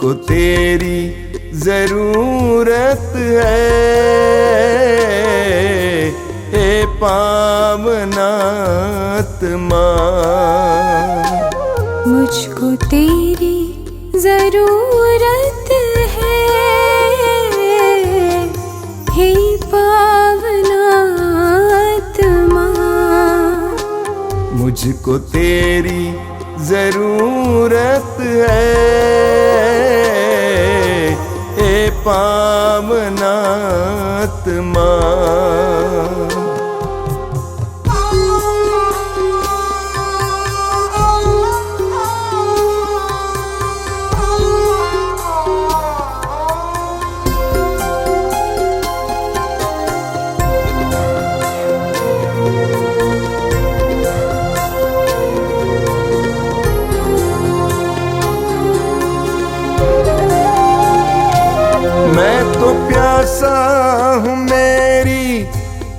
मुझको तेरी जरूरत है, हे पावनात्मा। मुझको तेरी जरूरत है, हे पावनात्मा। मुझको तेरी जरूरत है, हे पावनात्मा। मैं तो प्यासा हूँ, मेरी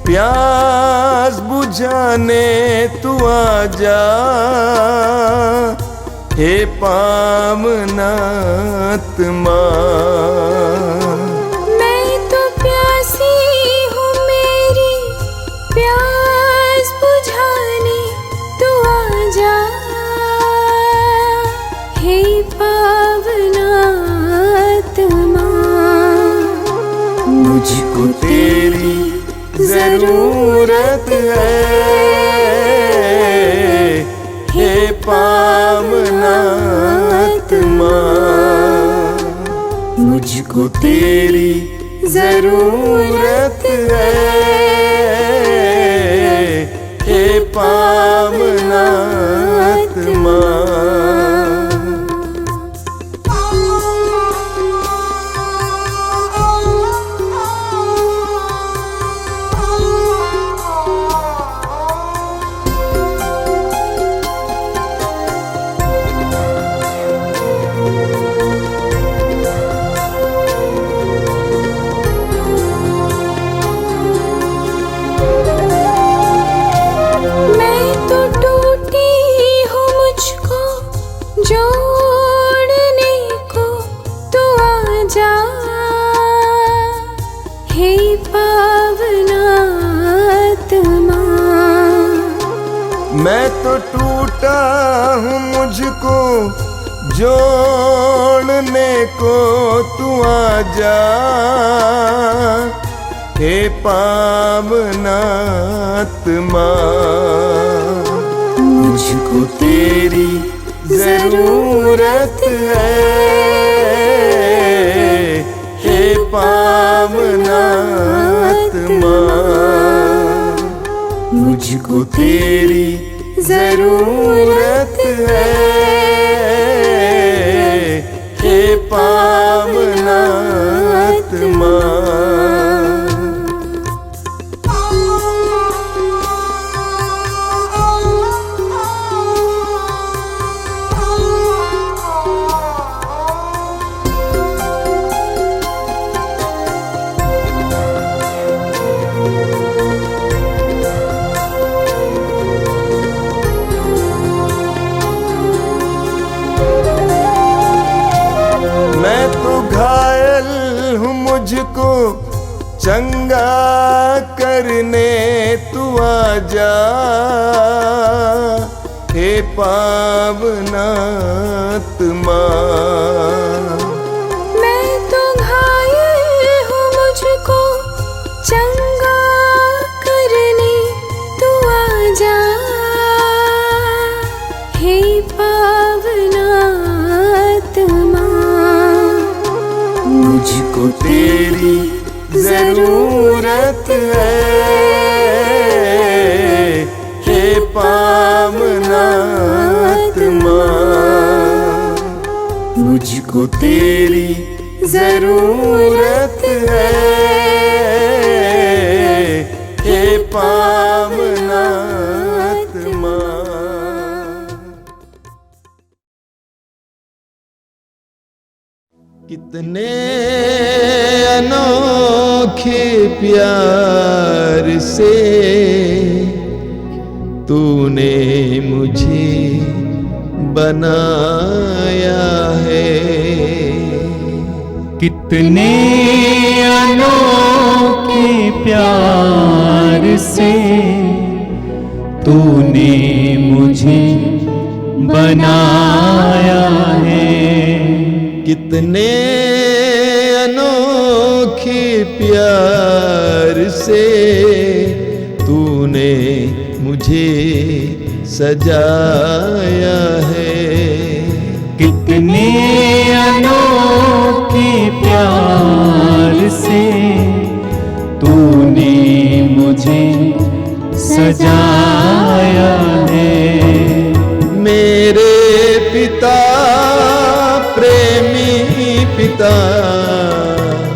प्यास बुझाने तू आजा, हे पावनात्मा। मैं तो प्यासी हूँ, मेरी प्यास बुझाने तू आजा, हे पावनात्मा। मुझको तेरी जरूरत है, हे पावनात्मा। मुझको तेरी जरूरत है, हे पावनात्मा। जोड़ने को तू आजा, हे पावनात्मा। मैं तो टूटा हूँ, मुझको जोड़ने को तू आजा, हे पावनात्मा। मुझको तेरी जरूरत है, हे पावनात्मा। मुझको तेरी जरूरत है, हे पावनात्मा। मैं तो घायल हूँ, मुझको चंगा करने तू आजा, हे पावनात्मा। मैं तो घायल हूँ, मुझको चंगा करने तू आजा, हे पावनात्मा। मुझको तेरी जरूरत है, हे पावनात्मा। मुझको तेरी जरूरत है, हे पावनात्मा। कितने अनोखे प्यार से तूने मुझे बनाया है। कितने अनोखे प्यार से तूने मुझे बनाया है। कितने अनोखे प्यार से तूने मुझे सजाया है। कितने अनोखे प्यार से तूने मुझे सजाया है। मेरे पिता प्रेमी पिता,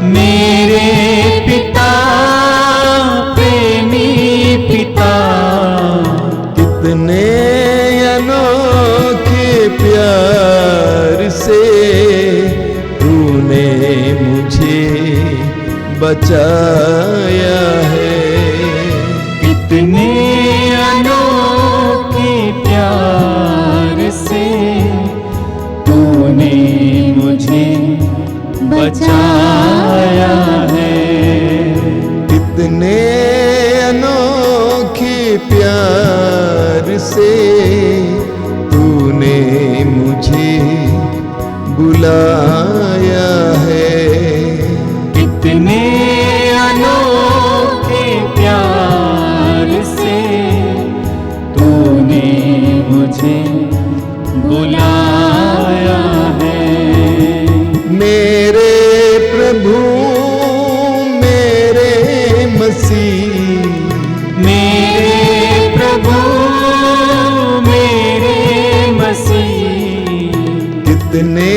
मेरे पिता प्रेमी पिता, कितने अनोखे प्यार से तूने मुझे बचाया है। कितने अनोखे प्यार से तूने मुझे बचाया है। कितने अनोखे प्यार से तूने मुझे बुलाया है। कितने अनोखे प्यार से तूने मुझे बुलाया है। मेरे प्रभु मेरे मसीह, मेरे प्रभु मेरे मसीह, कितने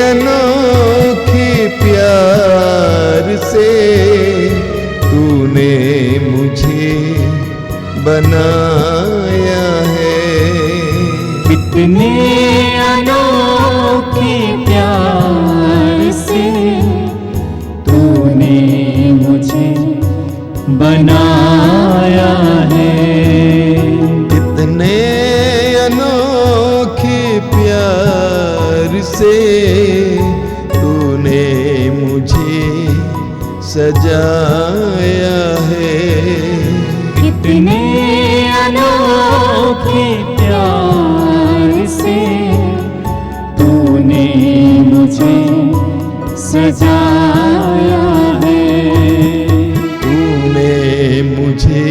अनोखे प्यार से तूने मुझे बनाया है। कितने अनोखे प्यार से तूने मुझे बनाया है। कितने अनोखे प्यार से तूने मुझे सजाया है। कितने अनोखे प्यार से तूने मुझे सजाया है। तूने मुझे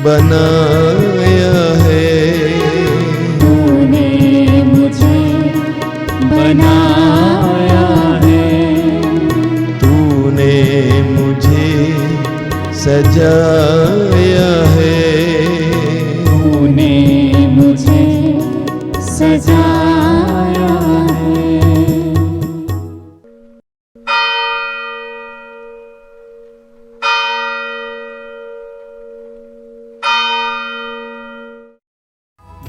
बनाया है। तूने मुझे बनाया है। तूने मुझे सजाया है। तूने मुझे सजाया है।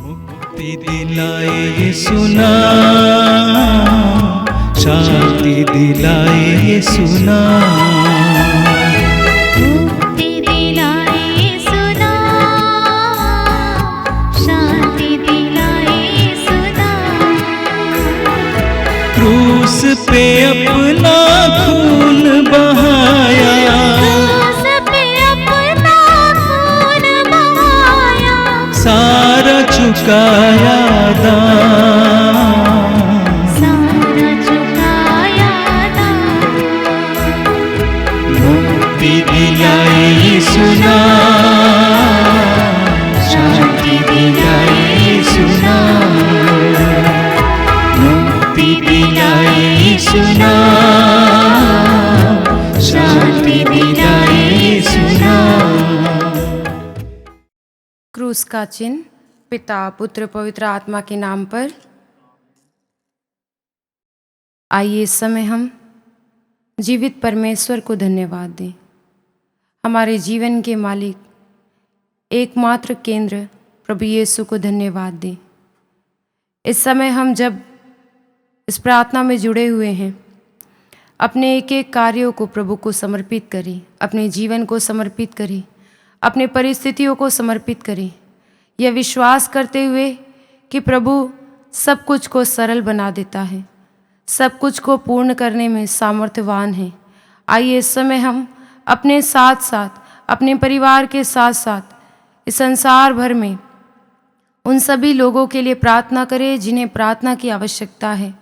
मुक्ति दिलाए यीशु नाम, शांति दिलाए यीशु नाम। मुक्ति दिलाए यीशु नाम, शांति दिलाए यीशु नाम। क्रूस पे अपना खून बहाया, क्रूस पे अपना खून बहाया, सारा चुकाया दाम। सारा चुकाया दाम। मुक्ति दिलाए यीशु नाम, शांति दिलाए यीशु नाम। मुक्ति दिलाए यीशु नाम, शांति दिलाए यीशु नाम। क्रूस का चिन्ह। पिता पुत्र पवित्र आत्मा के नाम पर। आइए इस समय हम जीवित परमेश्वर को धन्यवाद दें। हमारे जीवन के मालिक एकमात्र केंद्र प्रभु यीशु को धन्यवाद दें। इस समय हम जब इस प्रार्थना में जुड़े हुए हैं, अपने एक एक कार्यों को प्रभु को समर्पित करें, अपने जीवन को समर्पित करें, अपने परिस्थितियों को समर्पित करें, यह विश्वास करते हुए कि प्रभु सब कुछ को सरल बना देता है, सब कुछ को पूर्ण करने में सामर्थ्यवान है। आइए इस समय हम अपने साथ साथ अपने परिवार के साथ साथ इस संसार भर में उन सभी लोगों के लिए प्रार्थना करें जिन्हें प्रार्थना की आवश्यकता है,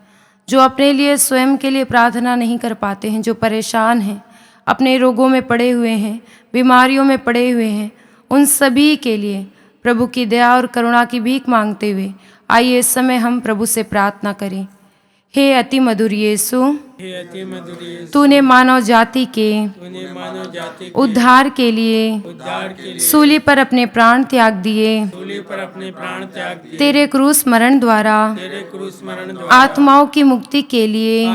जो अपने लिए स्वयं के लिए प्रार्थना नहीं कर पाते हैं, जो परेशान हैं, अपने रोगों में पड़े हुए हैं, बीमारियों में पड़े हुए हैं। उन सभी के लिए प्रभु की दया और करुणा की भीख मांगते हुए आइए इस समय हम प्रभु से प्रार्थना करें। हे अति मधुर यीशु, तूने मानव जाति के उद्धार के लिए सूली पर अपने प्राण त्याग दिए। तेरे क्रूस मरण द्वारा आत्माओं की मुक्ति के लिए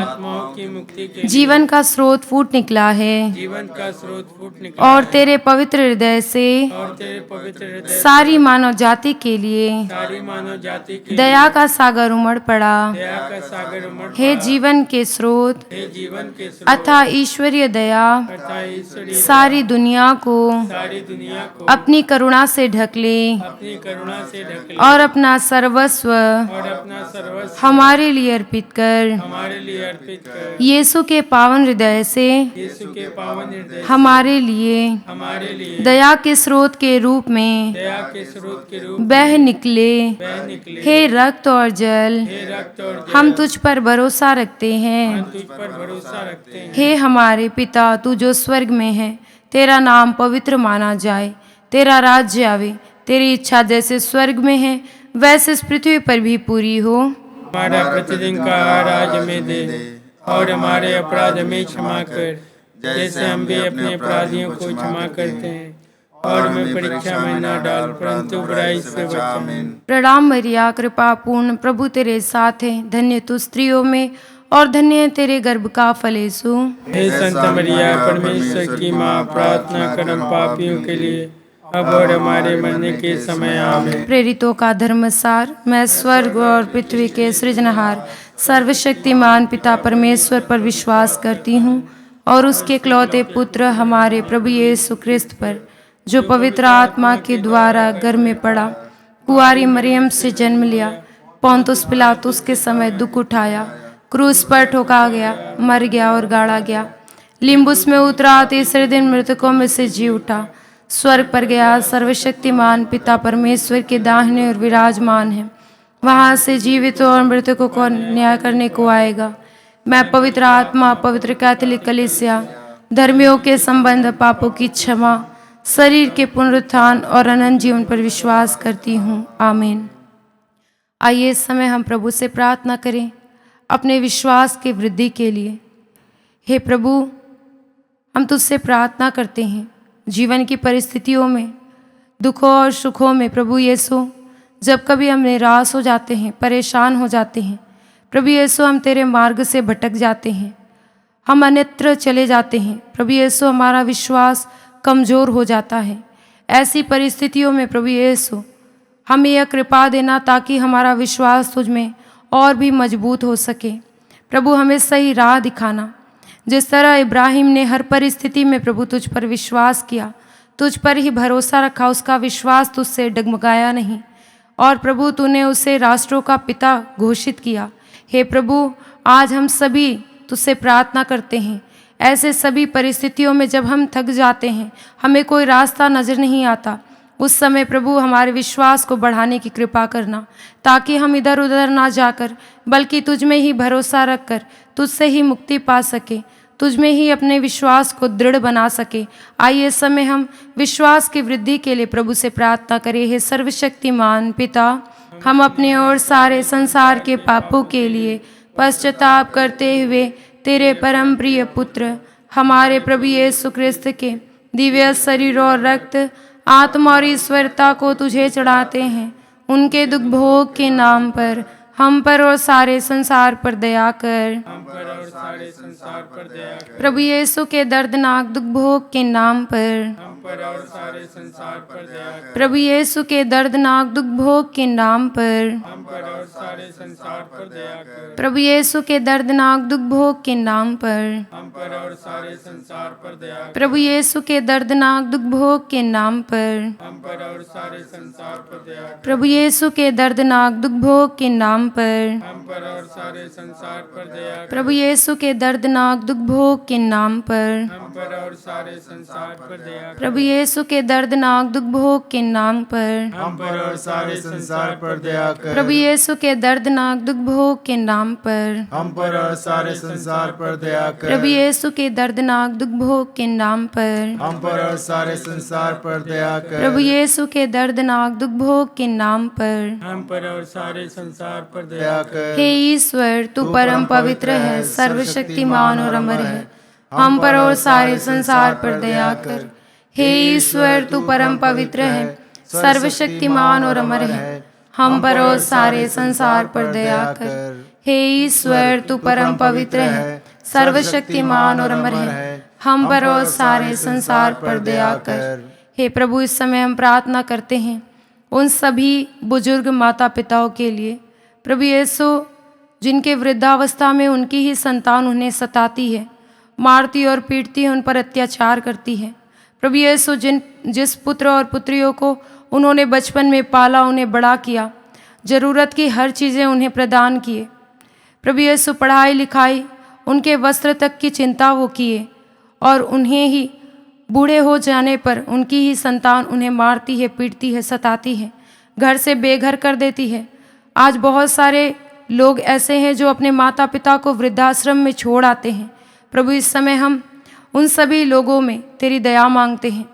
जीवन का स्रोत फूट निकला है और तेरे पवित्र हृदय से सारी मानव जाति के लिए दया का सागर उमड़ पड़ा। हे जीवन के स्रोत अथा ईश्वरीय दया सारी दुनिया को अपनी करुणा से ढक ले और अपना सर्वस्व हमारे लिए अर्पित कर। यीशु के पावन हृदय से हमारे लिए दया के स्रोत के रूप में बह निकले। हे रक्त और जल, हम तुझ पर भरोसा रखते हैं। हे हमारे पिता, तू जो स्वर्ग में है, तेरा नाम पवित्र माना जाए, तेरा राज्य आवे, तेरी इच्छा जैसे स्वर्ग में है वैसे इस पृथ्वी पर भी पूरी हो। हमारा प्रतिदिन का आहार आज हमें दे और हमारे अपराध हमें क्षमा कर जैसे हम भी अपने अपराधियों को क्षमा करते हैं, और हमें परीक्षा में न डाल परंतु बुराई से बचा। प्रणाम मरिया, कृपा पूर्ण, प्रभु तेरे साथ है, धन्य तू स्त्रियों में और धन्य है तेरे गर्भ का फल यीशु। हे संत मरिया, परमेश्वर की माँ, प्रार्थना कर हम पापियों के लिए अब और हमारे मरने के समय आमीन। प्रेरितों का धर्मसार। मैं स्वर्ग और पृथ्वी के सृजनहार सर्वशक्तिमान पिता परमेश्वर पर विश्वास करती हूँ और उसके इकलौते पुत्र हमारे प्रभु यीशु क्रिस्त पर, जो पवित्र आत्मा के द्वारा गर्भ में पड़ा, कुंवारी मरियम से जन्म लिया, पोंतुस पिलातुस के समय दुख उठाया, क्रूस पर ठोका गया, मर गया और गाड़ा गया, लिम्बुस में उतरा, तीसरे दिन मृतकों में से जी उठा, स्वर्ग पर गया, सर्वशक्तिमान पिता परमेश्वर के दाहिने और विराजमान है, वहाँ से जीवितों और मृतकों को न्याय करने को आएगा। मैं पवित्र आत्मा, पवित्र कैथोलिक कलीसिया, धर्मियों के संबंध, पापों की क्षमा, शरीर के पुनरुत्थान और अनंत जीवन पर विश्वास करती हूँ। आमीन। आइए इस समय हम प्रभु से प्रार्थना करें अपने विश्वास की वृद्धि के लिए। हे प्रभु, हम तुझसे प्रार्थना करते हैं जीवन की परिस्थितियों में, दुखों और सुखों में, प्रभु यीशु, जब कभी हम निराश हो जाते हैं, परेशान हो जाते हैं, प्रभु यीशु हम तेरे मार्ग से भटक जाते हैं, हम अन्यत्र चले जाते हैं, प्रभु यीशु हमारा विश्वास कमज़ोर हो जाता है। ऐसी परिस्थितियों में प्रभु यीशु हमें यह कृपा देना ताकि हमारा विश्वास तुझ में और भी मजबूत हो सके। प्रभु हमें सही राह दिखाना, जिस तरह इब्राहिम ने हर परिस्थिति में प्रभु तुझ पर विश्वास किया, तुझ पर ही भरोसा रखा, उसका विश्वास तुझसे डगमगाया नहीं और प्रभु तूने उसे राष्ट्रों का पिता घोषित किया। हे प्रभु, आज हम सभी तुझसे प्रार्थना करते हैं, ऐसे सभी परिस्थितियों में जब हम थक जाते हैं, हमें कोई रास्ता नज़र नहीं आता, उस समय प्रभु हमारे विश्वास को बढ़ाने की कृपा करना, ताकि हम इधर उधर ना जाकर बल्कि तुझ में ही भरोसा रखकर तुझसे ही मुक्ति पा सके, तुझ में ही अपने विश्वास को दृढ़ बना सके। आइए इस समय हम विश्वास की वृद्धि के लिए प्रभु से प्रार्थना करें। हे सर्वशक्तिमान पिता, हम अपने और सारे संसार के पापों के लिए पश्चाताप करते हुए तेरे परम प्रिय पुत्र हमारे प्रभु यीशु क्रिस्त के दिव्य शरीर और रक्त, आत्मा और ईश्वरता को तुझे चढ़ाते हैं। उनके दुख भोग के नाम पर हम पर और सारे संसार पर दया कर। प्रभु यीशु के दर्दनाक दुख भोग के नाम पर पर और सारे संसार पर दया कर। प्रभु यीशु के दर्दनाक दुख भोग के नाम पर हम पर और सारे संसार पर दया कर। प्रभु यीशु के दर्दनाक दुख भोग के नाम पर हम पर और सारे संसार पर दया कर। प्रभु यीशु के दर्दनाक दुख भोग के नाम पर हम पर और सारे संसार पर दया कर। प्रभु यीशु के दर्दनाक दुख भोग के नाम पर हम पर और सारे संसार पर दया कर। प्रभु यीशु के दर्दनाक दुख भोग के नाम पर हम पर और सारे संसार पर दया कर। प्रभु यीशु के दर्दनाक दुख भोग के नाम पर हम पर और सारे संसार पर दया कर। प्रभु यीशु के दर्दनाक दुख भोग के नाम पर हम पर और सारे संसार पर दया कर। प्रभु यीशु के दर्दनाक दुख भोग के नाम पर हम पर और सारे संसार पर दया कर। प्रभु यीशु के दर्दनाक दुख भोग के नाम पर हम पर और सारे संसार पर दया कर। हे ईश्वर, तू परम पवित्र है, सर्वशक्तिमान और अमर है। हम पर और सारे संसार पर दया कर। हे ईश्वर, तू परम पवित्र है, सर्वशक्तिमान और अमर है। हम पर और सारे संसार पर दया कर। हे ईश्वर, तू परम पवित्र है, सर्वशक्तिमान और अमर है। हम पर और सारे संसार पर दया कर। हे प्रभु, इस समय हम प्रार्थना करते हैं उन सभी बुजुर्ग माता पिताओं के लिए। प्रभु यीशु, जिनके वृद्धावस्था में उनकी ही संतान उन्हें सताती है, मारती और पीटती है, उन पर अत्याचार करती है। प्रभु यीशु, जिस पुत्र और पुत्रियों को उन्होंने बचपन में पाला, उन्हें बड़ा किया, ज़रूरत की हर चीज़ें उन्हें प्रदान किए। प्रभु यीशु, पढ़ाई लिखाई, उनके वस्त्र तक की चिंता वो किए, और उन्हें ही बूढ़े हो जाने पर उनकी ही संतान उन्हें मारती है, पीटती है, सताती है, घर से बेघर कर देती है। आज बहुत सारे लोग ऐसे हैं जो अपने माता पिता को वृद्धाश्रम में छोड़ आते हैं। प्रभु, इस समय हम उन सभी लोगों में तेरी दया मांगते हैं।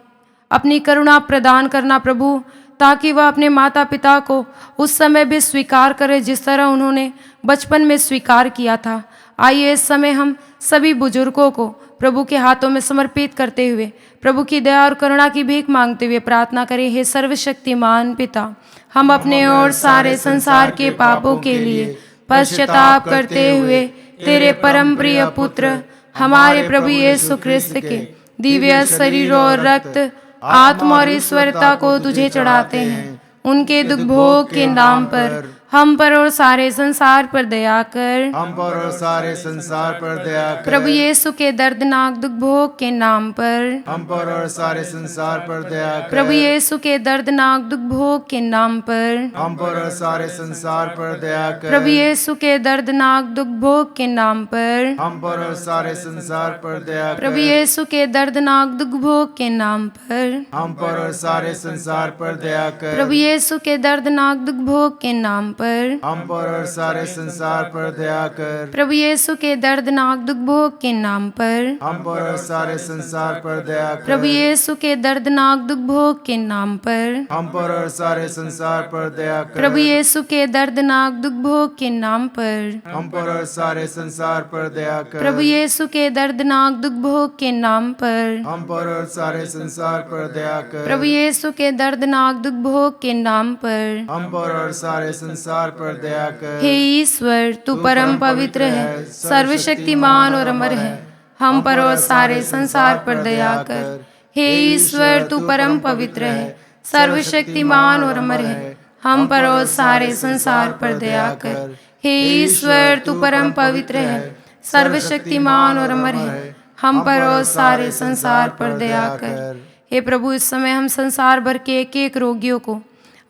अपनी करुणा प्रदान करना प्रभु, ताकि वह अपने माता पिता को उस समय भी स्वीकार करे जिस तरह उन्होंने बचपन में स्वीकार किया था। आइए इस समय हम सभी बुजुर्गों को प्रभु के हाथों में समर्पित करते हुए प्रभु की दया और करुणा की भीख मांगते हुए प्रार्थना करें। हे सर्वशक्तिमान पिता, हम अपने और सारे संसार के पापों के लिए पश्चाताप करते हुए तेरे परम प्रिय पुत्र हमारे प्रभु यीशु ख्रिस्त के दिव्य शरीर और रक्त, आत्मा और ईश्वरता को तुझे चढ़ाते हैं। उनके दुख भोग के नाम पर हम पर और सारे संसार पर दया कर। हम पर और सारे संसार पर दया कर। प्रभु यीशु के दर्दनाक दुख भोग के नाम पर हम पर और सारे संसार पर दया कर। प्रभु यीशु के दर्दनाक दुख भोग के नाम पर हम पर और सारे संसार पर दया कर। प्रभु यीशु के दर्दनाक दुख भोग के नाम पर हम पर और सारे संसार पर दया कर। प्रभु यीशु के दर्दनाक दुख भोग के नाम पर हम पर और सारे संसार पर दया कर। प्रभु यीशु के दर्दनाक दुख भोग के नाम पर हम पर और सारे संसार पर दया कर। प्रभु यीशु के दर्दनाक दुख भोग के नाम पर हम पर और सारे संसार पर दया कर। प्रभु यीशु के दर्दनाक दुख भोग के नाम पर हम पर और सारे संसार पर दया कर। प्रभु यीशु के दर्दनाक दुख भोग के नाम पर हम पर और सारे संसार पर दया कर। प्रभु यीशु के दर्दनाक दुख भोग के नाम पर हम पर और सारे संसार पर दया कर। प्रभु यीशु के दर्दनाक दुख भोग के नाम पर हम पर और सारे संसार पर दया कर। हे ईश्वर, तू परम पवित्र है, सर्वशक्तिमान और अमर है। हम पर और सारे संसार पर दया कर। हे ईश्वर, तू परम पवित्र है, सर्वशक्तिमान और अमर है। हम पर और सारे संसार पर दया कर। हे ईश्वर, तू परम पवित्र है, सर्वशक्तिमान और अमर है। हम पर और सारे संसार पर दया कर। हे प्रभु, इस समय हम संसार भर के एक एक रोगियों को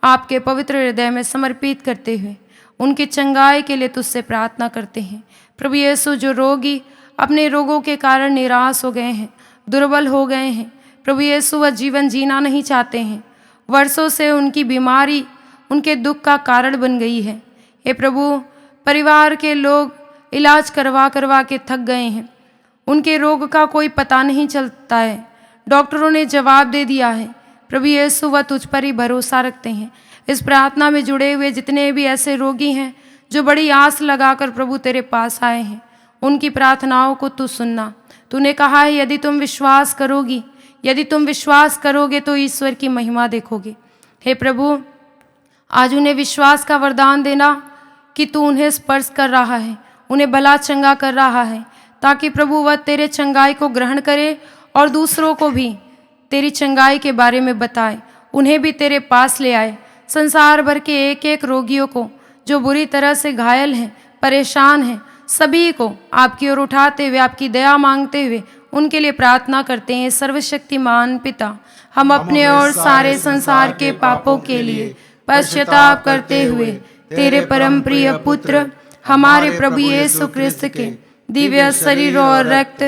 आपके पवित्र हृदय में समर्पित करते हुए उनकी चंगाई के लिए तुझसे प्रार्थना करते हैं। प्रभु यीशु, जो रोगी अपने रोगों के कारण निराश हो गए हैं, दुर्बल हो गए हैं, प्रभु यीशु वह जीवन जीना नहीं चाहते हैं, वर्षों से उनकी बीमारी उनके दुख का कारण बन गई है। हे प्रभु, परिवार के लोग इलाज करवा करवा के थक गए हैं, उनके रोग का कोई पता नहीं चलता है, डॉक्टरों ने जवाब दे दिया है। प्रभु यीशु, वह तुझ पर ही भरोसा रखते हैं। इस प्रार्थना में जुड़े हुए जितने भी ऐसे रोगी हैं जो बड़ी आस लगाकर प्रभु तेरे पास आए हैं, उनकी प्रार्थनाओं को तू सुनना। तूने कहा है, यदि तुम विश्वास करोगी, यदि तुम विश्वास करोगे तो ईश्वर की महिमा देखोगे। हे प्रभु, आज उन्हें विश्वास का वरदान देना कि तू उन्हें स्पर्श कर रहा है, उन्हें भला चंगा कर रहा है, ताकि प्रभु वह तेरे चंगाई को ग्रहण करे और दूसरों को भी तेरी चंगाई के बारे में बताए, उन्हें भी तेरे पास ले आए। संसार भर के एक एक रोगियों को जो बुरी तरह से घायल हैं, परेशान हैं, सभी को आपकी ओर उठाते हुए, आपकी दया मांगते हुए उनके लिए प्रार्थना करते हैं। सर्वशक्तिमान पिता, हम अपने और सारे संसार के पापों के लिए पश्चाताप करते हुए तेरे परम प्रिय पुत्र हमारे प्रभु यीशु क्रिस्त के दिव्य शरीर और रक्त,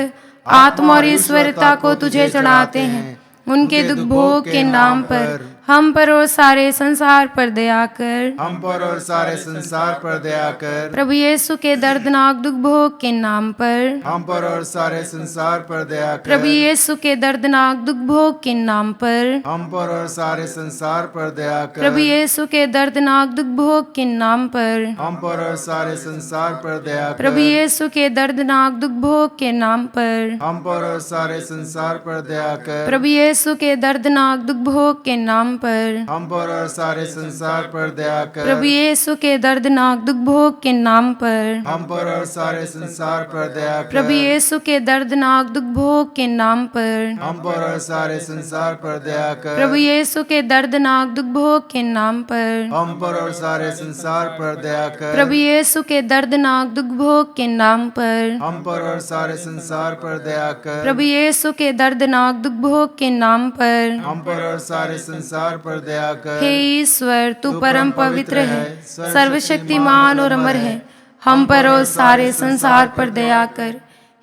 आत्मा और ईश्वरता को तुझे चढ़ाते हैं। उनके दुख भोग के नाम पर हम पर और सारे संसार पर दया कर। हम पर और सारे संसार पर दया कर। प्रभु यीशु के दर्दनाक दुख भोग के नाम पर हम पर और सारे संसार पर दया कर। प्रभु यीशु के दर्दनाक दुख भोग के नाम पर हम पर और सारे संसार पर दया कर। प्रभु यीशु के दर्दनाक दुख भोग के नाम पर हम पर और सारे संसार पर दया कर। प्रभु यीशु के दर्दनाक दुख भोग के नाम पर हम पर और सारे संसार पर दया कर। प्रभु यीशु के दर्दनाक दुख भोग के नाम पर हम पर और सारे संसार पर दया कर। प्रभु यीशु के दर्दनाक दुख भोग के नाम पर हम पर और सारे संसार पर दया कर। प्रभु यीशु के दर्दनाक दुख भोग के नाम पर हम पर और सारे संसार पर दया कर। प्रभु यीशु के दर्दनाक दुख भोग के नाम पर हम पर और सारे संसार पर दया कर। प्रभु यीशु के दर्दनाक दुख भोग के नाम पर हम पर और सारे संसार पर दया कर। प्रभु यीशु के दर्दनाक दुख भोग के नाम पर हम पर और सारे संसार पर दया कर। हे ईश्वर, तू परम पवित्र है, सर्वशक्तिमान और अमर है, हम पर और सारे संसार पर दया कर।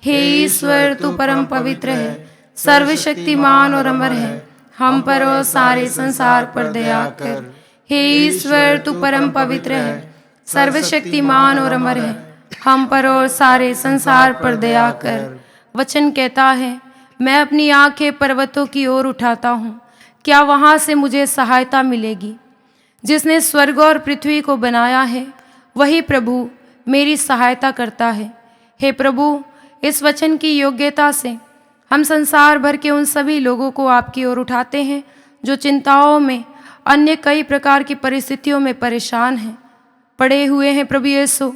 हे ईश्वर, तू परम पवित्र है, सर्वशक्तिमान और अमर है, हम पर और सारे संसार पर दया कर। हे ईश्वर, तू परम पवित्र है, सर्वशक्तिमान और अमर है, हम पर और सारे संसार पर दया कर। वचन कहता है, मैं अपनी आंखें पर्वतों की ओर उठाता हूँ, क्या वहाँ से मुझे सहायता मिलेगी? जिसने स्वर्ग और पृथ्वी को बनाया है वही प्रभु मेरी सहायता करता है। हे प्रभु, इस वचन की योग्यता से हम संसार भर के उन सभी लोगों को आपकी ओर उठाते हैं जो चिंताओं में, अन्य कई प्रकार की परिस्थितियों में परेशान हैं, पड़े हुए हैं। प्रभु यीशु,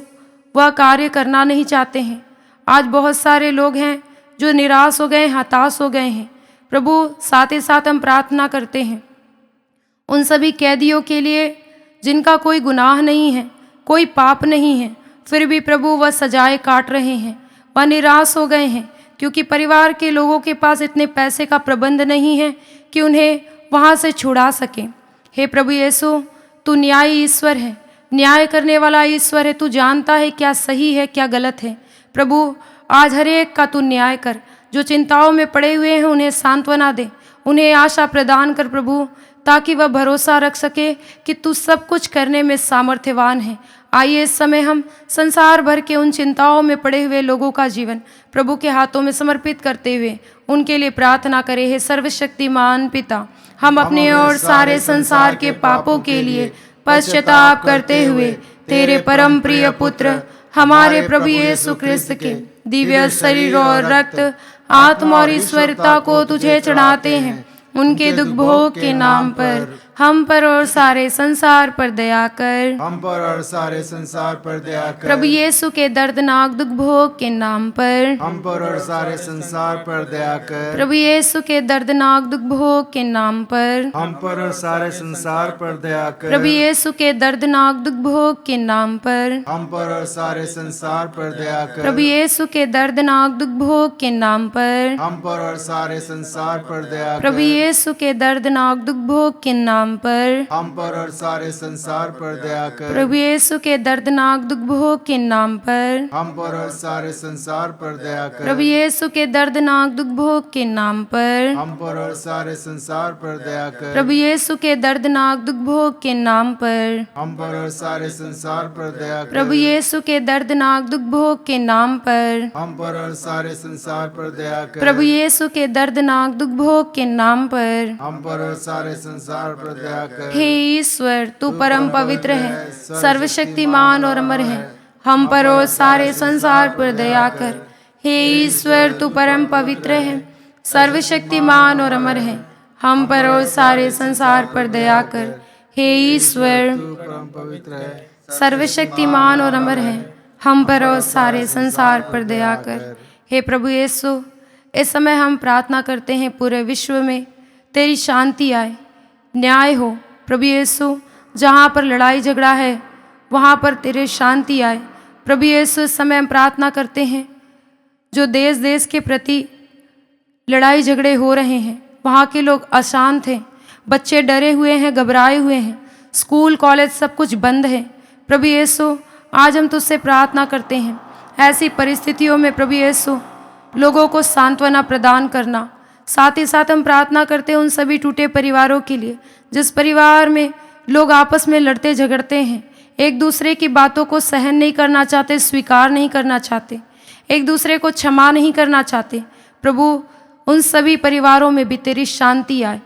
वह कार्य करना नहीं चाहते हैं। आज बहुत सारे लोग हैं जो निराश हो गए, हताश हो गए हैं। प्रभु, साथ ही साथ हम प्रार्थना करते हैं उन सभी कैदियों के लिए जिनका कोई गुनाह नहीं है, कोई पाप नहीं है, फिर भी प्रभु वह सजाएं काट रहे हैं, वह निराश हो गए हैं क्योंकि परिवार के लोगों के पास इतने पैसे का प्रबंध नहीं है कि उन्हें वहाँ से छुड़ा सके। हे प्रभु यीशु, तू न्यायी ईश्वर है, न्याय करने वाला ईश्वर है। तू जानता है क्या सही है, क्या गलत है। प्रभु, आज हर एक का तू न्याय कर। जो चिंताओं में पड़े हुए हैं उन्हें सांत्वना दे, उन्हें आशा प्रदान कर प्रभु, ताकि वह भरोसा रख सके कि तू सब कुछ करने में सामर्थ्यवान है। आइए इस समय हम संसार भर के उन चिंताओं में पड़े हुए लोगों का जीवन प्रभु के हाथों में समर्पित करते हुए उनके लिए प्रार्थना करें। हे सर्वशक्तिमान पिता, हम अपने और सारे संसार के पापों के लिए पश्चाताप करते हुए तेरे परम प्रिय पुत्र हमारे प्रभु यीशु क्रिस्त के दिव्य शरीर और रक्त, आत्मा और ईश्वरता को तुझे चढ़ाते हैं। उनके दुख भोग के नाम पर हम पर और सारे संसार पर दया कर। हम पर और सारे संसार पर दया कर। प्रभु यीशु के दर्दनाक दुख भोग के नाम पर हम पर और सारे संसार पर दया कर। प्रभु यीशु के दर्दनाक दुख भोग के नाम पर हम पर और सारे संसार पर दया कर। प्रभु यीशु के दर्दनाक दुख भोग के नाम पर हम पर और सारे संसार पर दया कर। प्रभु यीशु के दर्दनाक दुख भोग के नाम पर हम पर और सारे संसार पर दया कर। प्रभु यीशु के दर्दनाक दुख भोग के नाम पर हम पर और सारे संसार पर दया कर। प्रभु यीशु के दर्दनाक दुख भोग के नाम पर हम पर और सारे संसार पर दया कर। प्रभु यीशु के दर्दनाक दुख भोग के नाम पर हम पर और सारे संसार पर दया कर। प्रभु यीशु के दर्दनाक दुख भोग के नाम पर हम पर और सारे संसार पर दया कर। प्रभु यीशु के दर्दनाक दुख भोग के नाम पर हम पर और सारे संसार पर दया कर। प्रभु यीशु के दर्दनाक दुख भोग के नाम पर हम पर और सारे संसार पर दया कर। हे ईश्वर, तू परम पवित्र है, सर्वशक्तिमान और अमर है, हम पर और सारे संसार पर दया कर। हे ईश्वर, तू परम पवित्र है, सर्वशक्तिमान और अमर है, हम पर और सारे संसार पर दया कर। हे ईश्वर, परम पवित्र है, सर्वशक्तिमान और अमर है, हम पर और सारे संसार पर दया कर। हे प्रभु यीशु, इस समय हम प्रार्थना करते हैं पूरे विश्व में तेरी शांति आए, न्याय हो। प्रभु यीशु, जहाँ पर लड़ाई झगड़ा है वहाँ पर तेरे शांति आए। प्रभु यीशु, इस समय हम प्रार्थना करते हैं, जो देश देश के प्रति लड़ाई झगड़े हो रहे हैं, वहाँ के लोग अशांत हैं, बच्चे डरे हुए हैं, घबराए हुए हैं, स्कूल कॉलेज सब कुछ बंद है। प्रभु यीशु, आज हम तुझसे प्रार्थना करते हैं, ऐसी परिस्थितियों में प्रभु यीशु लोगों को सांत्वना प्रदान करना। साथ ही साथ हम प्रार्थना करते हैं उन सभी टूटे परिवारों के लिए, जिस परिवार में लोग आपस में लड़ते झगड़ते हैं, एक दूसरे की बातों को सहन नहीं करना चाहते, स्वीकार नहीं करना चाहते, एक दूसरे को क्षमा नहीं करना चाहते। प्रभु, उन सभी परिवारों में भी तेरी शांति आए।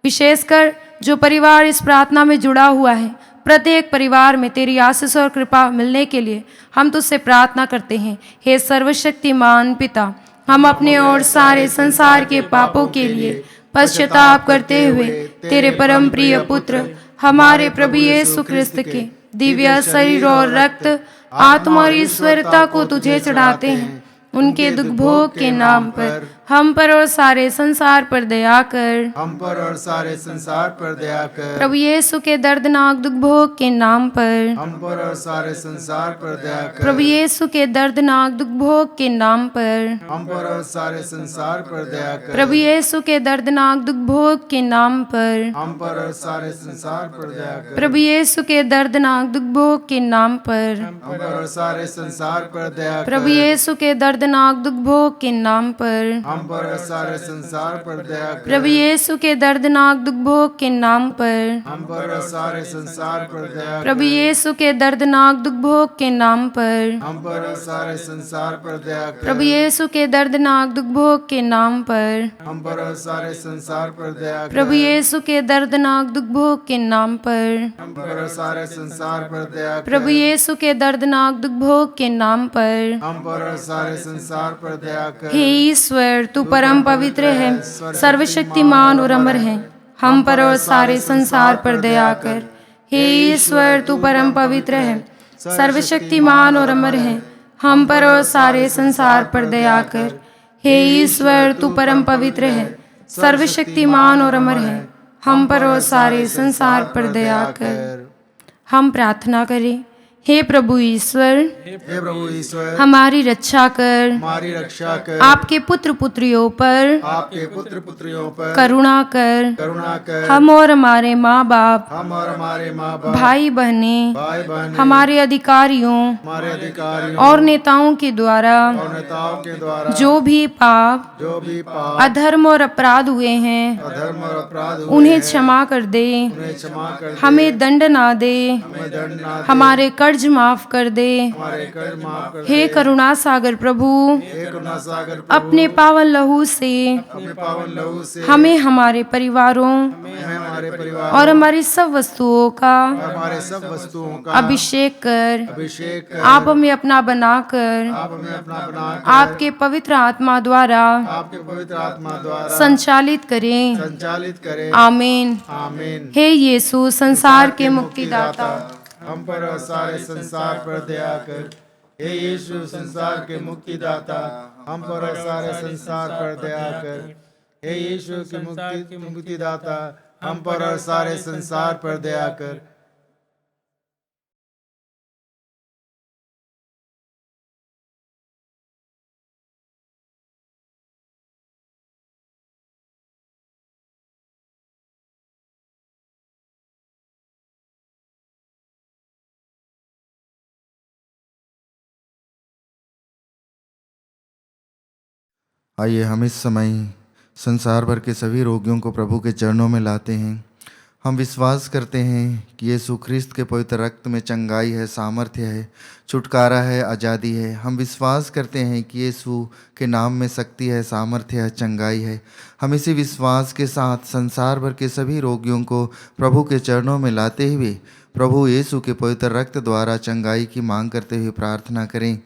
विशेषकर जो परिवार इस प्रार्थना में जुड़ा हुआ है, प्रत्येक परिवार में तेरी आशीष और कृपा मिलने के लिए हम तुझसे प्रार्थना करते हैं। हे सर्वशक्तिमान पिता, हम अपने और सारे संसार के पापों के लिए पश्चाताप करते हुए तेरे परम प्रिय पुत्र हमारे प्रभु यीशु क्रिस्त के दिव्य शरीर और रक्त, आत्मा और ईश्वरता को तुझे चढ़ाते हैं। उनके दुख भोग के नाम पर हम पर और सारे संसार पर दया कर। हम पर और सारे संसार पर दया कर। प्रभु यीशु के दर्दनाक दुख भोग के नाम पर हम पर और सारे संसार पर दया कर। प्रभु यीशु के दर्दनाक दुख भोग के नाम पर हम पर और सारे संसार पर दया कर। प्रभु यीशु के दर्दनाक दुख भोग के नाम पर हम पर और सारे संसार पर दया कर। प्रभु यीशु के दर्दनाक दुख भोग के नाम पर हम पर और सारे संसार पर दया कर। प्रभु यीशु के दर्दनाक दुख भोग के नाम पर हम पर और सारे संसार पर दया कर। प्रभु यीशु के दर्दनाक दुख भोग के नाम पर हम पर और सारे संसार पर दया कर। प्रभु यीशु के दर्दनाक दुख भोग के नाम पर हम पर और सारे संसार पर दया कर। प्रभु यीशु के दर्दनाक दुख भोग के नाम पर हम पर और सारे संसार पर दया कर। प्रभु यीशु के दर्दनाक दुख भोग के नाम पर हम पर और सारे संसार पर दया कर। प्रभु यीशु के दर्दनाक दुख भोग के नाम पर हम पर और सारे संसार पर दया कर। हे ईश्वर, तू परम पवित्र है, सर्वशक्तिमान और अमर है, हम पर और सारे संसार पर दया कर। हे ईश्वर, तू परम पवित्र है, सर्वशक्तिमान और अमर है, हम पर और सारे संसार पर दया कर। हे ईश्वर, तू परम पवित्र है, सर्वशक्तिमान और अमर है, हम पर और सारे संसार पर दया कर। हम प्रार्थना करें। हे प्रभु ईश्वर, हे प्रभु ईश्वर, हमारी रक्षा कर, हमारी रक्षा कर। आपके पुत्र पुत्रियों पर आपके पुत्र पुत्रियों पर करुणा कर। करुणा कर। हम और हमारे माँ बाप, हम और हमारे माँ बाप, भाई बहनें, भाई बहन, हमारे अधिकारियों हमारे अधिकारियों और नेताओं के द्वारा और नेताओं के द्वारा जो भी पाप, अधर्म और अपराध हुए हैं, अधर्म और अपराध हुए उन्हें क्षमा कर दे, उन्हें क्षमा कर। हमें दंड ना दे, हमें दंड ना दे। हमारे कर्ज माफ कर दे। हमारे कर्ज माफ कर। हे करुणा सागर प्रभु, हे करुणा सागर प्रभु, अपने पावन लहू से अपने पावन लहू से हमें हमारे परिवारों हमें हमारे परिवार और हमारी सब वस्तुओं का और हमारे सब वस्तुओं का अभिषेक कर। अभिषेक कर। आप हमें अपना बनाकर आप हमें अपना बना आपके पवित्र आत्मा द्वारा आपके पवित्र आत्मा द्वारा संचालित करें। संचालित करें। आमीन। आमीन। हे यीशु, संसार के मुक्तिदाता, हम पर और सारे संसार पर दया कर। हे यीशु, संसार के मुक्तिदाता, हम पर और सारे संसार पर दया कर। हे यीशु के मुक्तिदाता, हम पर और सारे संसार पर दया कर। आइए हम इस समय संसार भर के सभी रोगियों को प्रभु के चरणों में लाते हैं। हम विश्वास करते हैं कि यीशु ख्रिस्त के पवित्र रक्त में चंगाई है, सामर्थ्य है, छुटकारा है, आज़ादी है। हम विश्वास करते हैं कि यीशु के नाम में शक्ति है, सामर्थ्य है, चंगाई है। हम इसी विश्वास के साथ संसार भर के सभी रोगियों को प्रभु के चरणों में लाते हुए प्रभु यीशु के पवित्र रक्त द्वारा चंगाई की मांग करते हुए प्रार्थना करें।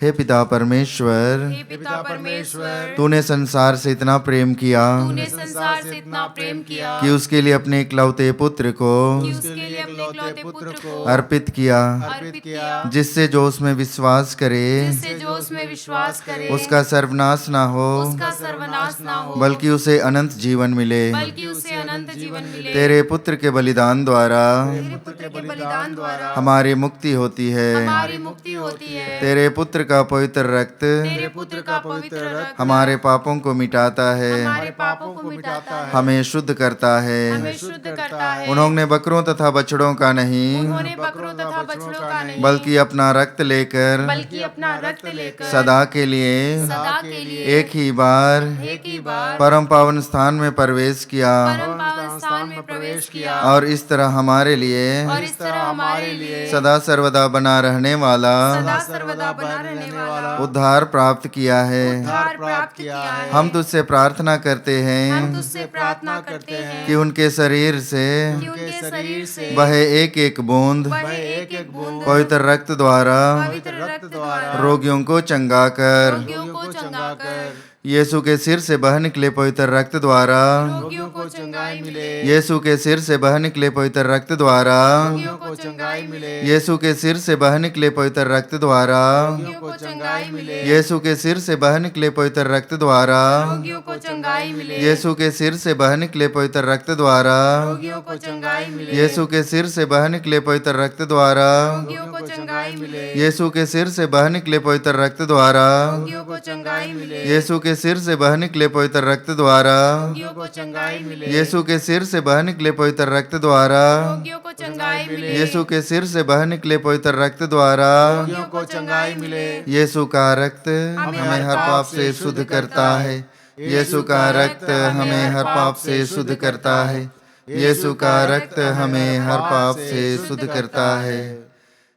हे पिता परमेश्वर, हे पिता परमेश्वर, तूने संसार से इतना प्रेम किया तूने संसार से इतना प्रेम किया कि उसके लिए अपने इकलौते पुत्र को कि उसके लिए अपने इकलौते पुत्र को अर्पित किया, अर्पित किया, जिससे जो उसमें विश्वास करे जिससे जो उसमें विश्वास करे उसका सर्वनाश ना हो, उसका सर्वनाश ना हो, बल्कि उसे अनंत जीवन मिले। बल्कि उसे अनंत जीवन मिले। तेरे पुत्र के बलिदान द्वारा तेरे पुत्र के बलिदान द्वारा हमारी मुक्ति होती है। हमारी मुक्ति होती है। तेरे पुत्र का पवित्र रक्त तेरे पुत्र का पवित्र रक्त हमारे पापों को मिटाता है, हमारे पापों को मिटाता है, हमें शुद्ध करता है। हमें शुद्ध करता है। उन्होंने बकरों तथा बछड़ों का नहीं, उन्होंने बकरों तथा बछड़ों का नहीं, बल्कि अपना रक्त लेकर बल्कि अपना रक्त लेकर सदा के लिए सदा के लिए एक ही बार परम पावन स्थान में प्रवेश किया परम पावन स्थान में प्रवेश किया और इस तरह हमारे लिए और इस तरह हमारे लिए सदा सर्वदा बना रहने वाला सदा सर्वदा बना रहने वाला उद्धार प्राप्त किया है। उद्धार प्राप्त किया है। हम तुझसे प्रार्थना करते हम हैं तुझसे प्रार्थना करते हैं कि उनके शरीर से कि उनके शरीर से वह एक एक बूंद वह एक एक बूंद पवित्र रक्त द्वारा पवित्र रक्त द्वारा रोगियों को चंगा कर, रोगियों को चंगा कर, यीशु के सिर से बह निकले पवित्र रक्त द्वारा रोगियों को चंगाई मिले, यीशु के सिर से बह निकले पवित्र रक्त द्वारा रोगियों को चंगाई मिले, यीशु के सिर से बह निकले पवित्र रक्त द्वारा रोगियों को चंगाई मिले, यीशु के सिर से बह निकले पवित्र रक्त द्वारा रोगियों को चंगाई मिले, यीशु के सिर से बह निकले पवित्र रक्त द्वारा रोगियों को चंगाई मिले, यीशु के सिर से बह निकले पवित्र रक्त द्वारा रोगियों को चंगाई मिले, यीशु के सिर से बह निकले पवित्र रक्त द्वारा रोगियों को चंगाई मिले, यीशु के सिर से बह निकले पवित्र रक्त द्वारा रोगियों को चंगाई मिले, यीशु के सिर से बह निकले पवित्र रक्त द्वारा रोगियों को चंगाई मिले, यीशु के सिर से बह निकले पवित्र रक्त द्वारा रोगियों को चंगाई मिले, यीशु का रक्त हमें हर पाप से शुद्ध करता है। यीशु का रक्त हमें हर पाप से शुद्ध करता है। यीशु का रक्त हमें हर पाप से शुद्ध करता है।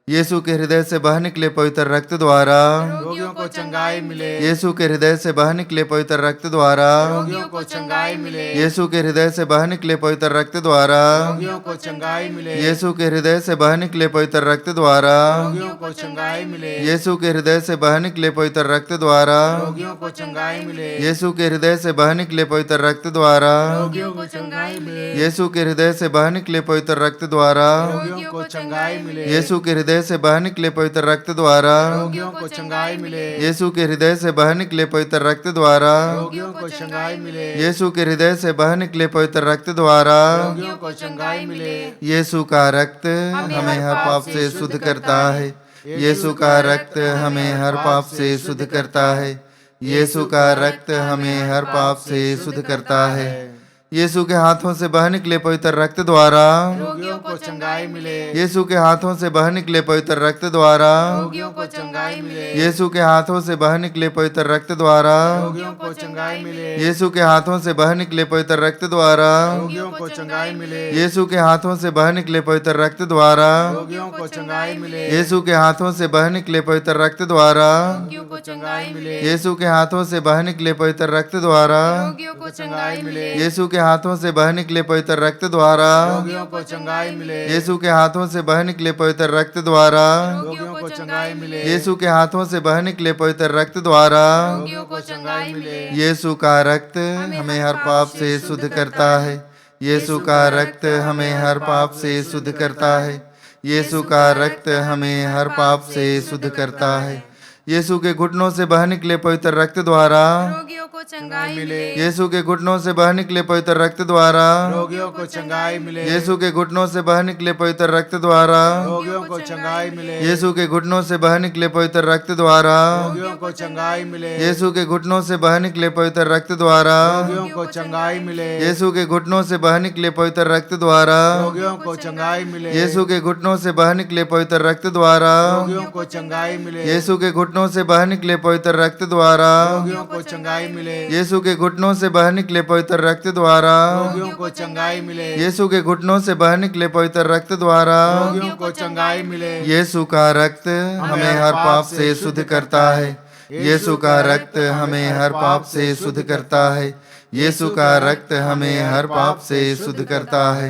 यीशु के हृदय से बह निकले पवित्र रक्त द्वारा रोगियों को चंगाई मिले, यीशु के हृदय से बह निकले पवित्र रक्त द्वारा रोगियों को चंगाई मिले, यीशु के हृदय से बह निकले पवित्र रक्त द्वारा रोगियों को चंगाई मिले, यीशु के हृदय से बह निकले पवित्र रक्त द्वारा रोगियों को चंगाई मिले, यीशु के हृदय से बह निकले पवित्र रक्त द्वारा रोगियों को चंगाई मिले, यीशु के हृदय से बह निकले पवित्र रक्त द्वारा रोगियों को चंगाई मिले, यीशु के हृदय से बह निकले पवित्र रक्त द्वारा रोगियों को चंगाई मिले, यीशु के हृदय से बह निकले पवित्र रक्त द्वारा रोगियों को चंगाई मिले, यीशु के हृदय से बह निकले पवित्र रक्त द्वारा रोगियों को चंगाई मिले, यीशु के हृदय से बह निकले पवित्र रक्त द्वारा रोगियों को चंगाई मिले, यीशु का रक्त हमें हर पाप से शुद्ध करता है। यीशु का रक्त हमें हर पाप से शुद्ध करता है। यीशु का रक्त हमें हर पाप से शुद्ध करता है। यीशु के हाथों से बह निकले पवित्र रक्त द्वारा रोगियों को चंगाई मिले, यीशु के हाथों से बह निकले पवित्र रक्त द्वारा रोगियों को चंगाई मिले, यीशु के हाथों से बह निकले पवित्र रक्त द्वारा रोगियों को चंगाई मिले, यीशु के हाथों से बह निकले पवित्र रक्त द्वारा रोगियों को चंगाई मिले, यीशु के हाथों से बह निकले पवित्र रक्त द्वारा रोगियों को चंगाई मिले, यीशु के हाथों से बह निकले पवित्र रक्त द्वारा रोगियों को चंगाई मिले, यीशु के हाथों से बह निकले पवित्र रक्त द्वारा रोगियों को चंगाई मिले, यीशु के हाथों से बह निकले पवित्र रक्त द्वारा रोगियों को चंगाई मिले, यीशु के हाथों से बह निकले पवित्र रक्त द्वारा रोगियों को चंगाई मिले, यीशु के हाथों से बह निकले पवित्र रक्त द्वारा रोगियों को चंगाई मिले, यीशु का रक्त हमें हर पाप से शुद्ध करता है। यीशु का रक्त हमें हर पाप से शुद्ध करता है। यीशु का रक्त हमें हर पाप से शुद्ध करता है। यीशु के घुटनों से बह निकले पवित्र रक्त द्वारा रोगियों को चंगाई मिले, यीशु के घुटनों से बह निकले पवित्र रक्त द्वारा रोगियों को चंगाई मिले, यीशु के घुटनों से बह निकले पवित्र रक्त द्वारा रोगियों को चंगाई मिले, यीशु के घुटनों से बह निकले पवित्र रक्त द्वारा रोगियों को चंगाई मिले, यीशु के घुटनों से बह निकले पवित्र रक्त द्वारा रोगियों को चंगाई मिले, यीशु के घुटनों से बह निकले पवित्र रक्त द्वारा रोगियों को चंगाई मिले, यीशु के घुटनों से बह निकले पवित्र रक्त द्वारा रोगियों को चंगाई मिले, यीशु के घुटनों से बह निकले पवित्र रक्त द्वारा रोगियों को चंगाई मिले, यीशु के घुटनों से बह निकले पवित्र रक्त द्वारा रोगियों को चंगाई मिले, यीशु के घुटनों से बह निकले पवित्र रक्त द्वारा रोगियों को चंगाई मिले, यीशु का रक्त हमें हर पाप से शुद्ध करता है। यीशु का रक्त हमें हर पाप से शुद्ध करता है। यीशु का रक्त हमें हर पाप से शुद्ध करता है।